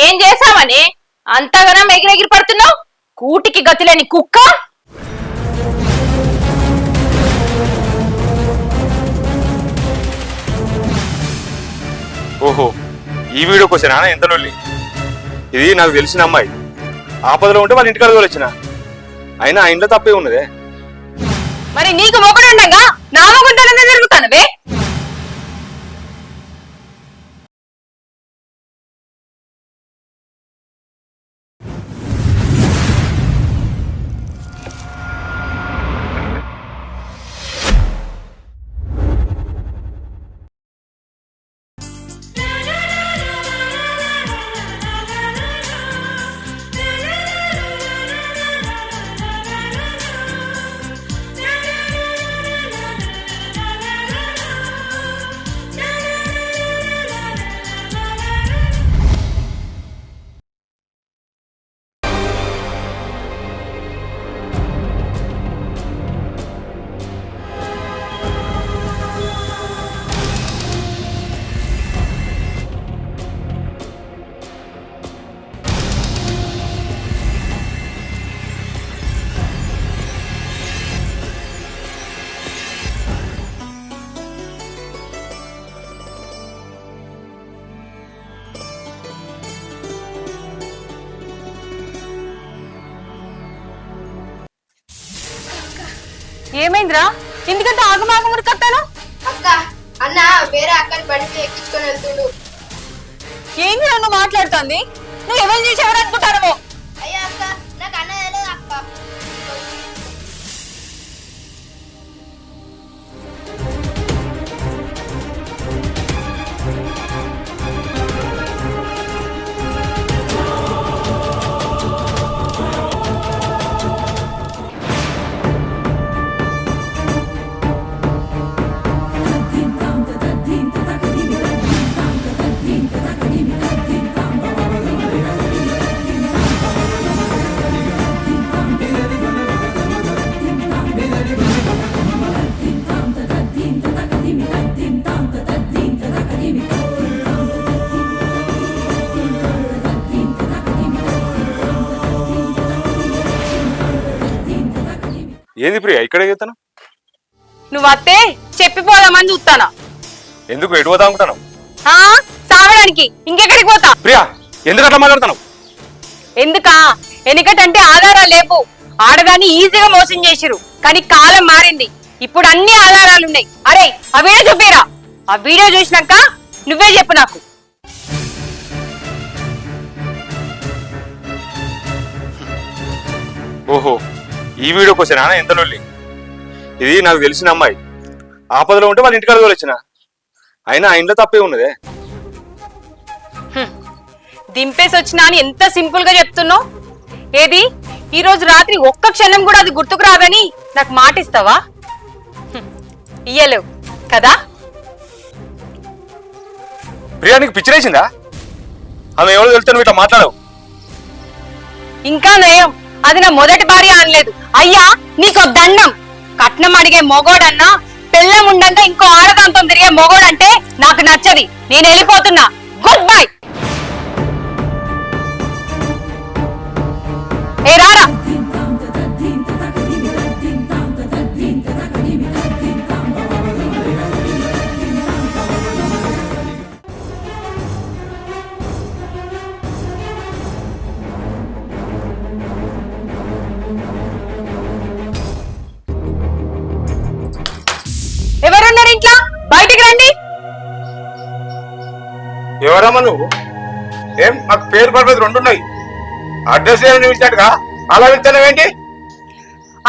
ఏం చేసావని అంతగానం ఎగిరెగిరి పడుతున్నావు? కూటికి గతిలేని కుక్క. ఓహో, ఈ వీడియో కోసనా ఎంత నొల్లి? ఇది నాకు తెలిసిన అమ్మాయి. ఆపదలో ఉంటే వాళ్ళ ఇంటికాడ వచ్చిన. అయినా ఆ ఇంట్లో తప్పే ఉన్నదే. మరి నీకు మొగుడు ఉండగా నా మొగుంటనే జరుగుతానవే. ఏమైందిరా? ఎందుకంటే ఆగమాగం ఉరికత్తాను. అక్క అన్న వేరే అక్కని బండి ఎక్కించుకొని వెళ్తుండు. ఏంది నన్ను మాట్లాడుతోంది? నువ్వు ఎవరు చేసి ఎవరు అనుకుంటానో? అయ్యా అక్క, నాకు అన్న తెలియదు అక్క. ఏంది ప్రియా ఇక్కడే చెప్తాను? నువ్వు అత్తే చెప్పిపోదామని చూస్తానా. ఎందుకు ఎటు పోతా అనుకుంటాను? సావడానికి. ఇంకెక్కడికి పోతా? ప్రియా ఎందుకు అట్లా మాట్లాడుతున్నావు? ఎందుకా? ఎందుకంటే ఆధారాలు లేవు. ఆడదాన్ని ఈజీగా మోసం చేసిరు, కానీ కాలం మారింది. ఇప్పుడు అన్ని ఆధారాలున్నాయి. అరే ఆ వీడియో చూపిరా. ఆ వీడియో చూసినాక నువ్వే చెప్పు నాకు. ఓహో, ఈ వీడియో కోసనా ఎంత నొల్లి? ఇది నాకు తెలిసిన అమ్మాయి. ఆపదలో ఉంటే వాళ్ళ ఇంటికాడ వచ్చిన. అయినా ఆ ఇంట్లో తప్పే ఉన్నదే. దింపేసి వచ్చినా అని ఎంత సింపుల్ గా చెప్తున్నావు. ఏది ఈ రోజు రాత్రి ఒక్క క్షణం కూడా అది గుర్తుకు రాదని నాకు మాట ఇస్తావా? ఇయ్యలేవు కదా? ప్రియా నీకు పిచ్చిరేసిందా? ఆమె ఎవరో తెలుస్తాను ఇట్లా మాట్లాడవు. ఇంకా నయం, అది నా మొదటి భార్య అనలేదు. అయ్యా నీకు దండం. కట్నం అడిగే మొగోడన్నా పెళ్ళం ఉండంగా ఇంకో ఆడదాంతో తిరిగే మొగోడంటే నాకు నచ్చది. నేను వెళ్ళిపోతున్నా. Good bye. ఏ రారా. ఎవరున్నారు ఇంట్లో? బయటికి రండి. ఎవరమ్మా నువ్వు? ఏం మాకు పేరు పర్వత రెండు ఉన్నాయి. అడ్రస్ ఏమి ఇచ్చినట్టుగా అలా వెళ్తానేంటి?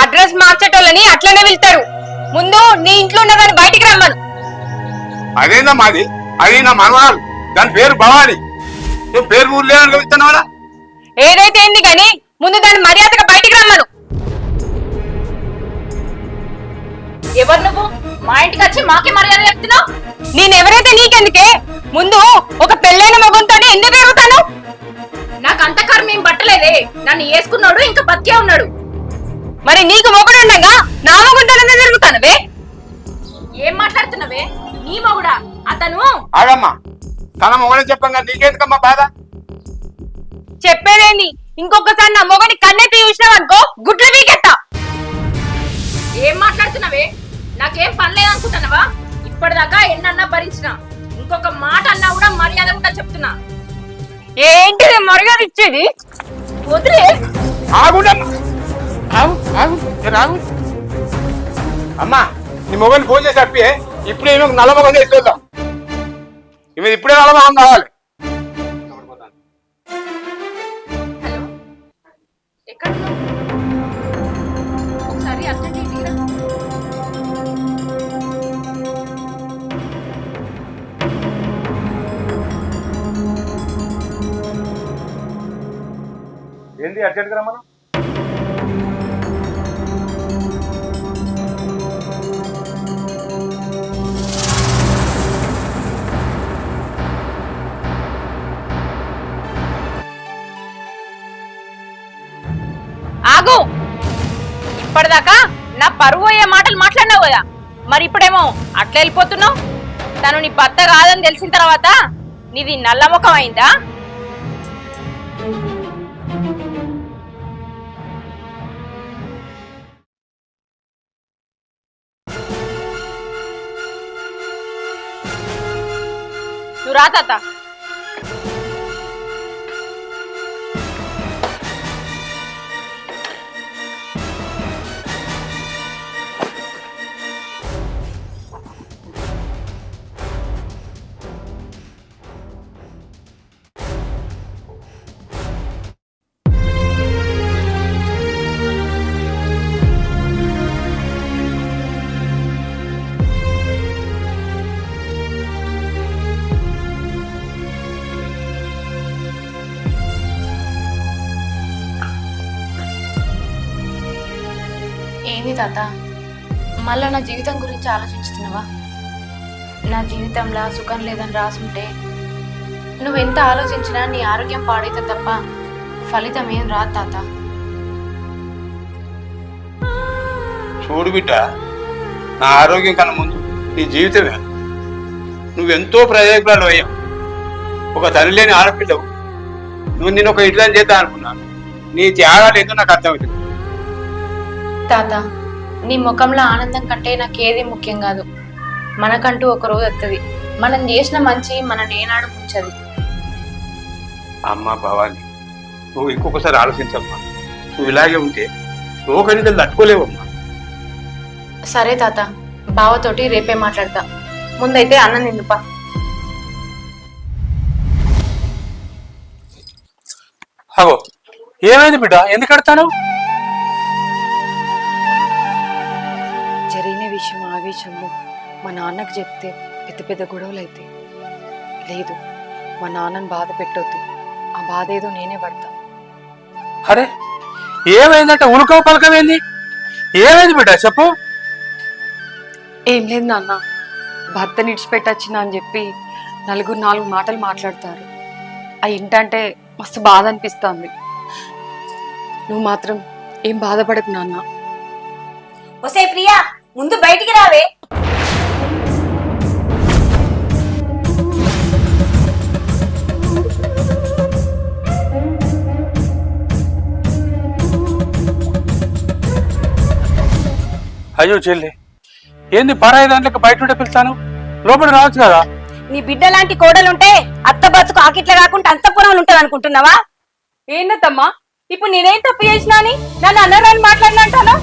అడ్రస్ మార్చేటోళ్ళని అట్లనే వెళ్తారు. ముందు నీ ఇంట్లో ఉన్నదాన్ని బయటికి రమ్మను. అదేందా మాది? అది నా మనవరాలు, దాని పేరు భవాని. నువ్వు పేరు ఊరు లేదని వెళ్తున్నావా? ఏదైతే ఏంది గాని ముందు దాన్ని మర్యాదగా బయటికి రమ్మను. ఎవరు నువ్వు? మా ఇంటికి వచ్చి మాకే మర్యాద చెప్తున్నావు? నేనెవరైతే నీకెందుకే? ముందు ఒక పెళ్ళైన మగంతోనే ఎందుకు ఎరుగుతాను? నాకు అంత కర్మ ఏం పట్టలేదే. నన్ను వేసుకున్నాడు, ఇంకా బతికే ఉన్నాడు. మరి నీకు మొగుడు ఉండగా నా మొగుంతోనే జరుగుతానవే. ఏం మాట్లాడుతున్నావే? నీ మొగుడా? అతను ఆగమ్మా, తన మొగడని చెప్పంగా నీకెందుకమ్మా బాధ? చెప్పేదేంది? ఇంకొకసారి నా మొగని కన్నెత్తి చూసినావు అనుకో గుడ్లు వీకెత్తా. ఏం మాట్లాడుతున్నావే? నాకేం పనిలేదు అనుకుంటున్నావా? ఇప్పటిదాకా ఎన్నన్నా భరించిన, ఇంకొక మాట అన్నా కూడా మర్యాద కూడా చెప్తున్నా. ఏంటిది మర్యాద ఇచ్చేది? వదిలే. అమ్మా నీ మొగలు ఫోన్ చేసి చెప్పి ఇప్పుడు ఏమో నల్ల మొగం చేసి చూద్దాం. ఇవి ఇప్పుడే నల్ల మొగం కావాలి. హలో, ఎక్కడ ఉన్నావు? ఒకసారి అర్జెంట్ ఇంటికి రా. ఏంది అర్జెంట్ గా రమ్మను? ఆగు. ఇప్పటిదాకా నా పరువు అయ్యే మాటలు మాట్లాడినావు కదా, మరి ఇప్పుడేమో అట్లా వెళ్ళిపోతున్నావు. తను నీ భర్త కాదని తెలిసిన తర్వాత నీది నల్లముఖం అయిందా? నువ్వు రా తాత. ఏంది తాత, మళ్ళా నా జీవితం గురించి ఆలోచించుతున్నావా? నా జీవితంలో సుఖం లేదని రాసుంటే నువ్వెంత ఆలోచించినా నీ ఆరోగ్యం పాడైతే తప్ప ఫలితం ఏం రాదు తాత. చూడు బిడ్డ, నా ఆరోగ్యం కన్నా ముందు నీ జీవితమే. నువ్వెంతో ప్రయోజకురాలు అయ్యావు. ఒక తల్లి లేని ఆడపిల్లవు. నువ్వు నేను ఒక ఇట్లా చేద్దాం అనుకున్నాను. నీ త్యాగాలు ఏందో నాకు అర్థమవుతుంది. తాత, నీ ముఖంలో ఆనందం కంటే నాకేది ముఖ్యం కాదు. మనకంటూ ఒక రోజు వస్తుంది. మనం చేసిన మంచి మన నేనాడు ముంచది. అమ్మా భవాని, నువ్వు ఇంకొకసారి ఆలోచించమ్మా. నువ్వు ఇలాగే ఉంటే రోగనిధులు తట్టుకోలేవమ్మా. సరే తాత, బావతోటి రేపే మాట్లాడతా. ముందైతే అన్నం నిండుపా. అగో ఏమైంది బిడ్డ, ఎందుకు కడతాను? జరిగిన విషయం ఆవేశంలో మా నాన్నకు చెప్తే పెద్ద పెద్ద గొడవలు అయితే లేదు, మా నాన్నని బాధ పెట్టొద్దు, ఆ బాధ ఏదో నేనే పడతా. అరే ఏమైందంటే ఉనుకో పలకమైంది? ఏమైంది బిడ్డ చెప్పు. ఏం లేదు నాన్న, భర్త నిడిచిపెట్టొచ్చినా అని చెప్పి నలుగురు నాలుగు మాటలు మాట్లాడతారు. ఆ ఇంటంటే మస్తు బాధ అనిపిస్తుంది. నువ్వు మాత్రం ఏం బాధపడకు నాన్న. ఒసే ప్రియా, ముందు బయటికి రావే. అయ్యో చెల్లి, ఏంది పరాయి దాంట్లోకి బయట ఉంటే పిలుస్తాను, లోపల రావచ్చు కదా. నీ బిడ్డ లాంటి కోడలుంటే అత్త బతుకు ఆకిట్లా కాకుండా అంతఃపురంలో ఉంటది అనుకుంటున్నావా? ఏందత్తమ్మా, ఇప్పుడు నేనేం తప్పు చేసినా అని నన్ను అన్నరాని మాట్లాడినంటాను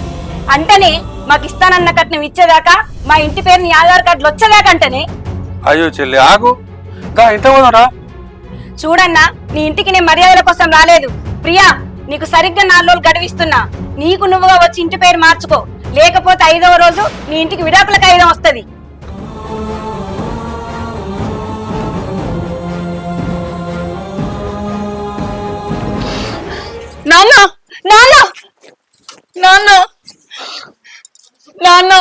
అంటనే మాకు ఇస్తానన్న కట్నం ఇచ్చేదాకా, మా ఇంటి పేరు నీ ఆధార్ కార్డులు వచ్చేదాకా అంటనే. అయ్యో చెల్లి ఆగు, దా ఇంత పోదారా. చూడన్నా, నీ ఇంటికి నేను మర్యాదల కోసం రాలేదు. ప్రియా, నీకు సరిగ్గా 4 రోజులు గడువిస్తున్నా. నీకు నువ్వుగా వచ్చి ఇంటి పేరు మార్చుకో, లేకపోతే 5వ రోజు నీ ఇంటికి విడాకుల కాగితం వస్తది. నాన్న నాన్న నాన్న నాన్న,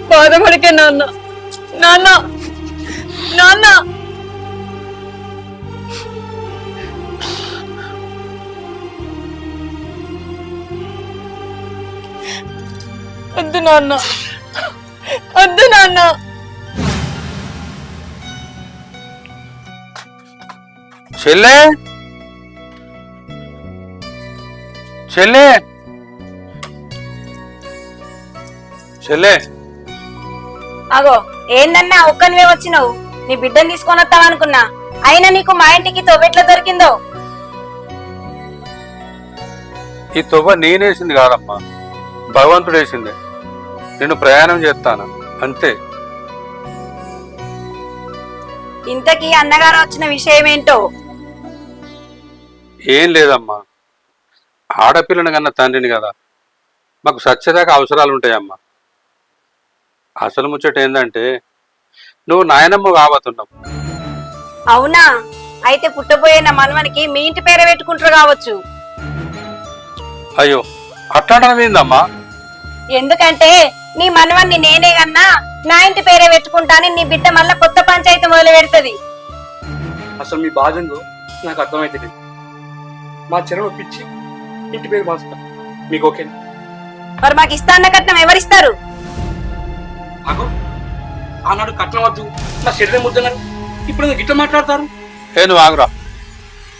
బాధపడికే నాన్న. నాన్న నాన్న, వద్దు నాన్న, వద్దు నాన్న. చెల్లే చెల్లే చెల్లే అగో ఏందన్నా ఒక్కనివే వచ్చినావు? నీ బిడ్డని తీసుకొని వస్తావనుకున్నా, అయినా నీకు మా ఇంటికి తోబెట్లా దొరికిందో? ఈ తొవ్వ నేనేసింది కాదమ్మా, భగవంతుడు వేసింది. నేను ప్రయాణం చేస్తాను అంతే. ఇంతకీ అన్నగారు వచ్చిన విషయం ఏంటో? ఏం లేదమ్మా, ఆడపిల్లని కన్నా తండ్రిని కదా, మాకు సత్యదాకా అవసరాలు ఉంటాయమ్మా. అసలు ముచ్చట ఏంటంటే నువ్వు నాయనమ్మ కాబోతున్నావు. అవునా? అయితే పుట్టబోయే నా మనవనికి మీ ఇంటి పేరే పెట్టుకుంటారు కావచ్చు. అయ్యో అట్లాంటిదేందమ్మా? ఎందుకంటే నీ మనవన్ని నేనే కన్నా నా ఇంటి పేరే పెట్టుకుంటానని నీ బిడ్డ మళ్ళా కొత్త పంచాయతీ మొదలు పెడుతుంది. అసలు మీ బాధ ఏందో నాకు అర్థమైతే లేదు. మా చెరవ ఒప్పించి ఇంటి పేరు మార్చుతా, మీకు ఓకే? మరి మాకు ఇస్తాన్న కట్నం ఎవరిస్తారు? నాకు ఆనాడు కట్నం వద్దు, నా శరీరం వద్దన్నారు, ఇప్పుడు ఎందుకు గిట్ల మాట్లాడతారు? నువ్వు ఆగురా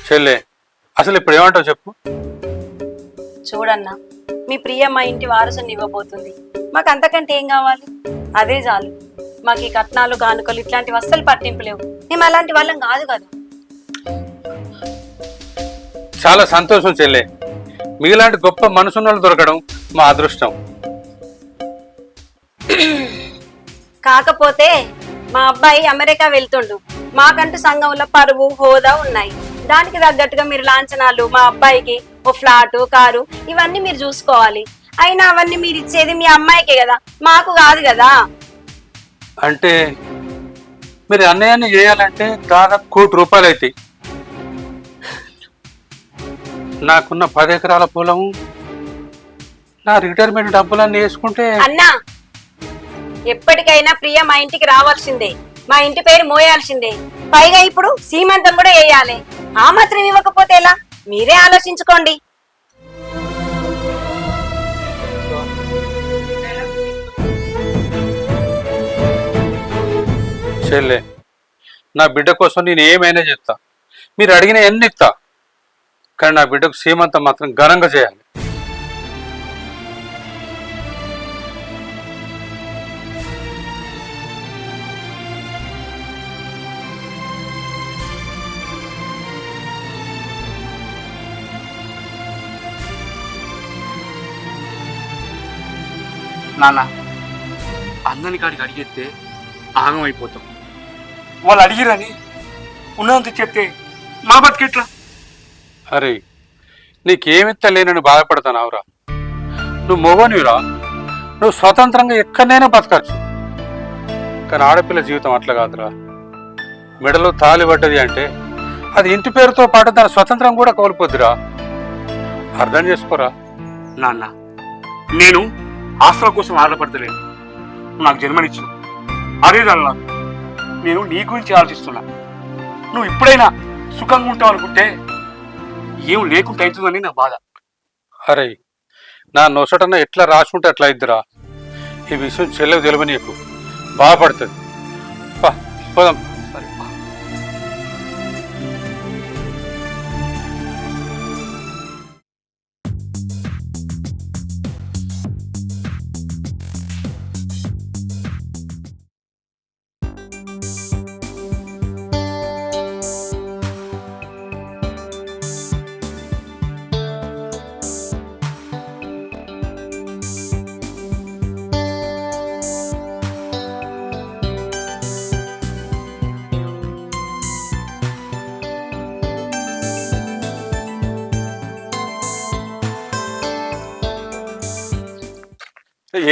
చెల్లే, అసలు ఇప్పుడు ఏమంటావు చెప్పు. చూడన్నా, మీ ప్రియ మా ఇంటి వారసుని ఇవ్వబోతుంది. మాకు అంతకంటే ఏం కావాలి? అదే చాలు. మాకు ఈ కట్నాలు కానుకలు ఇట్లాంటి వస్తువులు పట్టింపు లేవు. మేము అలాంటి వాళ్ళం కాదు కదా. చాలా సంతోషం చెల్లే, మీలాంటి గొప్ప మనసున్న వాళ్ళు దొరకడం మా అదృష్టం. కాకపోతే మా అబ్బాయి అమెరికా వెళ్తుండు. మాకంటూ సంఘంలో పరువు హోదా ఉన్నాయి. దానికి తగ్గట్టుగా మీరు లాంఛనాలు, మా అబ్బాయికి ఓ ఫ్లాటు కారు ఇవన్నీ మీరు చూసుకోవాలి. అయినా అవన్నీ మీరు ఇచ్చేది మీ అమ్మాయికే కదా, మాకు కాదు కదా. అంటే మీరు అన్నయాన్ని చేయాలంటే దాదాపు ₹1,00,00,000 అవుతాయి. నాకున్న 10 ఎకరాల పొలం, నా రిటైర్మెంట్ డబ్బులన్నీ వేసుకుంటే అన్నా, ఎప్పటికైనా ప్రియ మా ఇంటికి రావాల్సిందే, మా ఇంటి పేరు మోయాల్సిందే. పైగా ఇప్పుడు సీమంతం కూడా వేయాలి. ఆ మాత్రం ఇవ్వకపోతే ఎలా? మీరే ఆలోచించుకోండి. చెల్లే, నా బిడ్డ కోసం నేను ఏమైనా చేస్తా, మీరు అడిగిన ఎన్ని ఇస్తా, కానీ నా బిడ్డకు సీమంతం మాత్రం ఘనంగా చేయాలి. నాన్న, అందని కాడికి అడిగేస్తే ఆగం అయిపోతాం. వాళ్ళు అడిగిరని ఉన్నంత చెప్తే మా బతికెట్లా? అరే, నీకేమిత్త లేనని బాధపడతానావురా? నువ్వు మొగనివిరా, నువ్వు స్వతంత్రంగా ఎక్కడైనా బతకచ్చు. కానీ ఆడపిల్ల జీవితం అట్లా కాదురా. మెడలో తాళి పడ్డది అంటే అది ఇంటి పేరుతో పాటు దాని స్వతంత్రం కూడా కోల్పోద్దిరా. అర్థం చేసుకోరా. నాన్న, నేను ఆస్తుల కోసం ఆధారపడతలేను. నాకు జన్మనిచ్చు అదే అన్నా. నేను నీ గురించి ఆలోచిస్తున్నా. నువ్వు ఇప్పుడైనా సుఖంగా ఉంటావు అనుకుంటే ఏం లేకుండా అవుతుందని నా బాధ. అరే, నా నొసటన ఎట్లా రాసుకుంటే అట్లా ఇద్దిరా. ఈ విషయం చెల్లెకు తెలివి నీకు బాధపడుతుంది. పోదాం. సరే.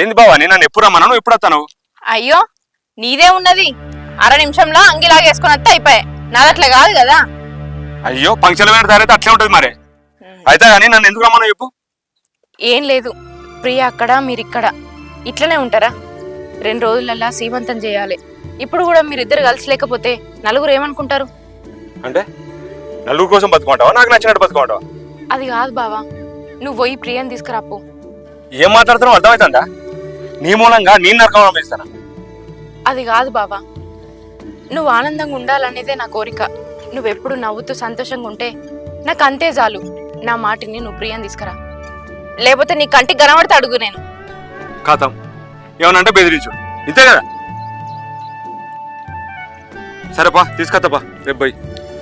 ఏంది బావా, నేను నన్ను ఎప్పుడు రమ్మన్నాను, ఎప్పుడు వస్తాను? అయ్యో, నీదే ఉన్నది. 1/2 నిమిషంలో అంగిలాగేసుకొని వస్తే అయిపోయాయి. నాదట్లే కాదు కదా. అయ్యో, పంక్చర్లు వేరే తయారైతే అట్లే ఉంటుంది మరి. అయితే కానీ నన్ను ఎందుకు రమ్మన్నావు చెప్పు. ఏం లేదు, ప్రియ అక్కడ మీరిక్కడ ఇట్లనే ఉంటారా? 2 రోజులల్లా సీమంతం చేయాలి. ఇప్పుడు కూడా మీరిద్దరు కలిసి లేకపోతే నలుగురు ఏమనుకుంటారు? అంటే నలుగురు కోసం బతుకుంటావా, నాకు నచ్చినట్టు బతుకుంటావా? అది కాదు బావా, నువ్వు పోయి ప్రియని తీసుకురాపో. ఏం మాట్లాడుతున్నావు అర్థమవుతుందా? నీ మూలంగా నేను నరకం పంపిస్తాను. అది కాదు బావా, నువ్వు ఆనందంగా ఉండాలనేదే నా కోరిక. నువ్వెప్పుడు నవ్వుతూ సంతోషంగా ఉంటే నాకు అంతే చాలు. నా మాటిని నువ్వు ప్రియాని తీసుకురా, లేకపోతే నీ కంటికి కనబడితే అడుగు నేను. ఖాతం ఏమనంటే బెదిరించు, ఇంతే కదా. సరేపా తీసుకొస్తాపా రేపు పోయి.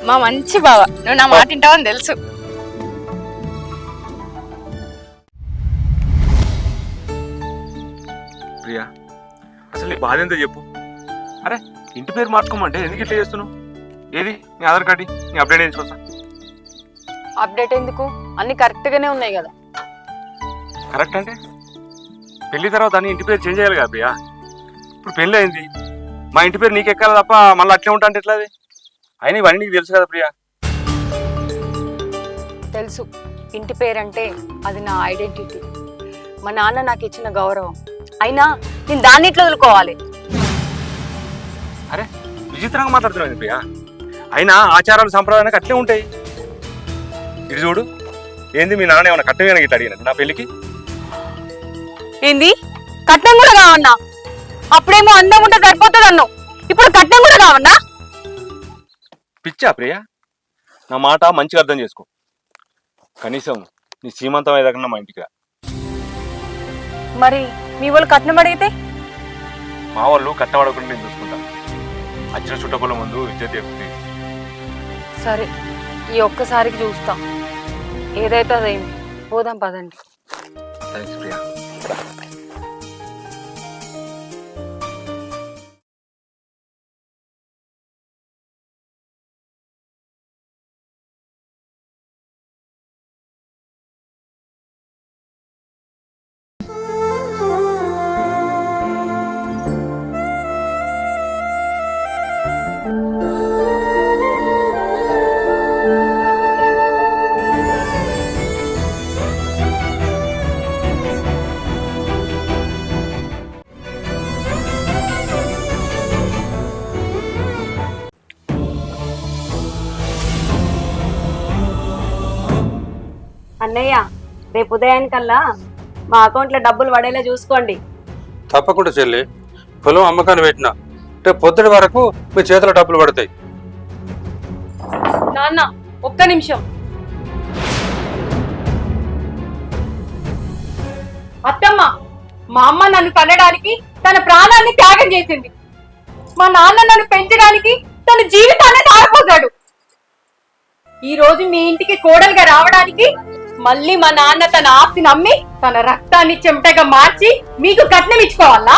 మా మంచి బావ, నువ్వు నా మాట వింటావని తెలుసు. ప్రియా అసలు నీ బాధ ఎంతో చెప్పు. అరే ఇంటి పేరు మార్చుకోమంటే ఎందుకు ఇట్లా చేస్తున్నావు? ఏది నీ ఆధార్ కార్డు నీ అప్డేట్ చేయించుకోసా. అప్డేట్ ఎందుకు? అన్ని కరెక్ట్ గానే ఉన్నాయి కదా. కరెక్ట్ అంటే పెళ్లి తర్వాత నీ ఇంటి పేరు చేంజ్ చేయాలి కదా ప్రియా. ఇప్పుడు పెళ్ళి అయింది, మా ఇంటి పేరు నీకు ఎక్కాలి తప్ప మళ్ళీ అట్లే ఉంటా అంటే ఎట్లా? అది అయినా ఇవన్నీ నీకు తెలుసు కదా ప్రియా. తెలుసు, ఇంటి పేరంటే అది నా ఐడెంటిటీ, మా నాన్న నాకు ఇచ్చిన గౌరవం. అయినా నేను దాన్ని ఇట్లా వదులుకోవాలి? అరే విచిత్రంగా మాట్లాడుతున్నావు ప్రియా. అయినా ఆచారాలు సంప్రదాయానికి అట్లే ఉంటాయి. ఇది చూడు, ఏంది మీ నాన్న ఏమన్నా కట్టవేనా గిట్ట అడిగిన నా పెళ్లికి? ఏంది కట్నం కూడా కావన్నా? అప్పుడేమో అందం ఉంటే సరిపోతుంది అన్నావు, ఇప్పుడు కట్నం కూడా కావన్నా? పిచ్చా ప్రియా, నా మాట మంచిగా అర్థం చేసుకో. కనీసం నీ సీమంతం అయ్యేదాకా మా ఇంటికి రా. మరి మీ వాళ్ళు కట్నం అడిగితే? మా వాళ్ళు కట్నం అడగకుండా నేను చూసుకుంటా. వచ్చిన చుట్టకుల ముందు ఇజ్జత్ ఎక్కుతుంది. సరే, ఈ ఒక్కసారికి చూస్తాం, ఏదైతే అదేమి. పోదాం పదండి. థ్యాంక్స్ ప్రియా. అన్నయ్య, రేపు ఉదయానికల్లా మా అకౌంట్లో డబ్బులు పడేలా చూసుకోండి. తప్పకుండా చెల్లి, పొలం అమ్మకాన్ని పెట్టినా రేపు పొద్దుటి వరకు మీ చేతిలో డబ్బులు పడతాయి. నాన్న ఒక్క నిమిషం. అత్తమ్మ, మా అమ్మ నన్ను కనడానికి తన ప్రాణాన్ని త్యాగం చేసింది. మా నాన్న నన్ను పెంచడానికి తన జీవితాన్ని తారపోసాడు. ఈ రోజు మీ ఇంటికి కోడలుగా రావడానికి మళ్ళీ మా నాన్న తన ఆస్తిని అమ్మి తన రక్తాన్ని చెమటగా మార్చి మీకు కట్నం ఇచ్చుకోవాలా?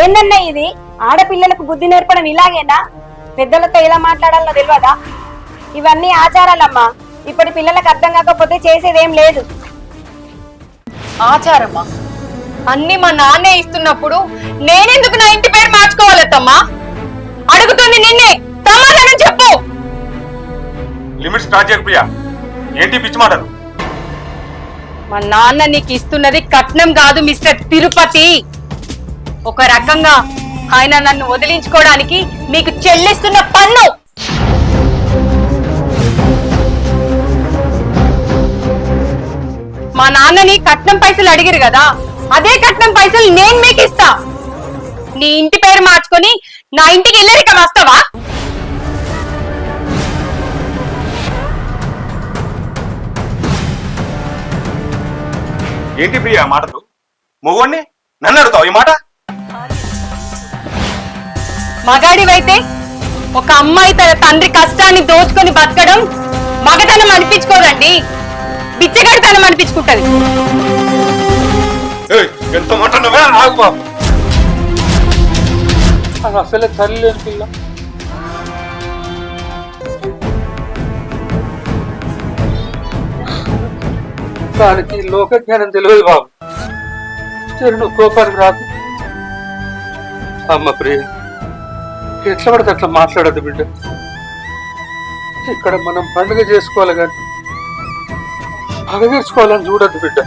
ఏందన్నా ఇది? ఆడపిల్లలకు బుద్ధి నేర్పడం ఇలాగేనా? పెద్దలతో ఎలా మాట్లాడాలో తెలియదా? ఇవన్నీ ఆచారాలమ్మా. ఇప్పటి పిల్లలకు అర్థం కాకపోతే చేసేదేం లేదు. ఆచారమ్మా? అన్ని మా నాన్నే ఇస్తున్నప్పుడు నేనెందుకు నా ఇంటి పేరు మార్చుకోవాలత్తమ్మా? అడుగుతుంది నిన్నే, సమాధానం చెప్పు. లిమిట్ స్టార్ట్ చేయకు ప్రియా. ఏంటి పిచ్చి మాటలు? మా నాన్న నీకు ఇస్తున్నది కట్నం కాదు మిస్టర్ తిరుపతి. ఒక రకంగా ఆయన నన్ను వదిలించుకోవడానికి మీకు చెల్లిస్తున్న పన్ను. మా నాన్నని కట్నం పైసలు అడిగారు కదా, అదే కట్నం పైసలు నేను మీకు ఇస్తా. నీ ఇంటి పేరు మార్చుకొని నా ఇంటికి వెళ్ళరిక వస్తావా? ఏంటి ప్రియా మాటలు? మొగోడిని నన్ను అడుగుతావు ఈ మాట? మగాడివైతే ఒక అమ్మాయి తన తండ్రి కష్టాన్ని దోచుకొని బతకడం మగతనం అనిపించుకోదండి, బిచ్చగాడితనం అనిపించుకుంటది. ఎంత మాట్లాడినవే ఆగు బాబు. అది అసలే తల్లి లేని పిల్ల. దానికి లోక జ్ఞానం తెలియదు బాబు. నువ్వు కోపానికి రాదు. అమ్మ ప్రియ, ఎట్లా పడితే అట్లా మాట్లాడద్దు బిడ్డ. ఇక్కడ మనం పండుగ చేసుకోవాలి కానీ పగ తీర్చుకోవాలని చూడద్దు బిడ్డ.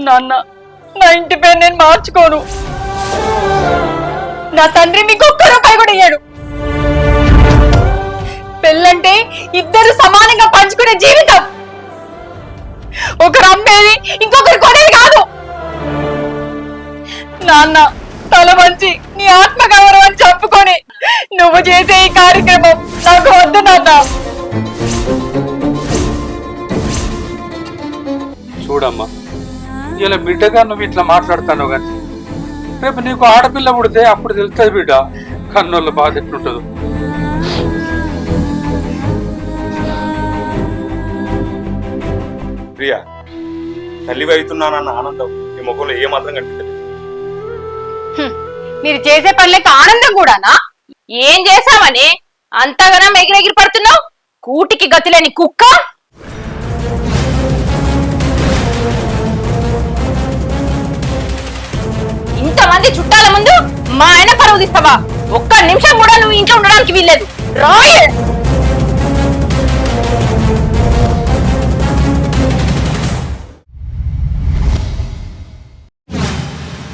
నాన్న, నా ఇంటి పేరు నేను మార్చుకోను. నా తండ్రి మీకు ఒక్క రూపాయి కూడా ఇయ్యాడు. పెళ్ళంటే ఇద్దరు సమానంగా పంచుకునే జీవితం, ఒకరు అమ్మేది ఇంకొకరు కొనేది కాదు. నాన్న తల వంచి నీ ఆత్మగౌరవం చెప్పుకొని నువ్వు చేసే ఈ కార్యక్రమం నాకు వద్దు నాన్న. చూడమ్మా, ఇలా బిడ్డగా నువ్వు ఇట్లా మాట్లాడుతాను కానీ రేపు నీకు ఆడపిల్ల పుడితే అప్పుడు తెలుస్తుంది బిడ్డ కన్నోళ్ళ బాధ ఎట్లుంటుందో. ప్రియా, తల్లి అవుతున్నానన్న ఆనందం నీ ముఖంలో ఏమాత్రం కనిపించలేదు. మీరు చేసే పనులకు ఆనందం కూడానా? ఏం చేశామని అంతగానం ఎగిరెగిరి పడుతున్నావు? కూటికి గతిలేని కుక్క. ఇంతమంది చుట్టాల ముందు మా ఆయన పరువు తీస్తావా? ఒక్క నిమిషం కూడా నువ్వు ఇంట్లో ఉండడానికి వీల్లేదు. రాయ్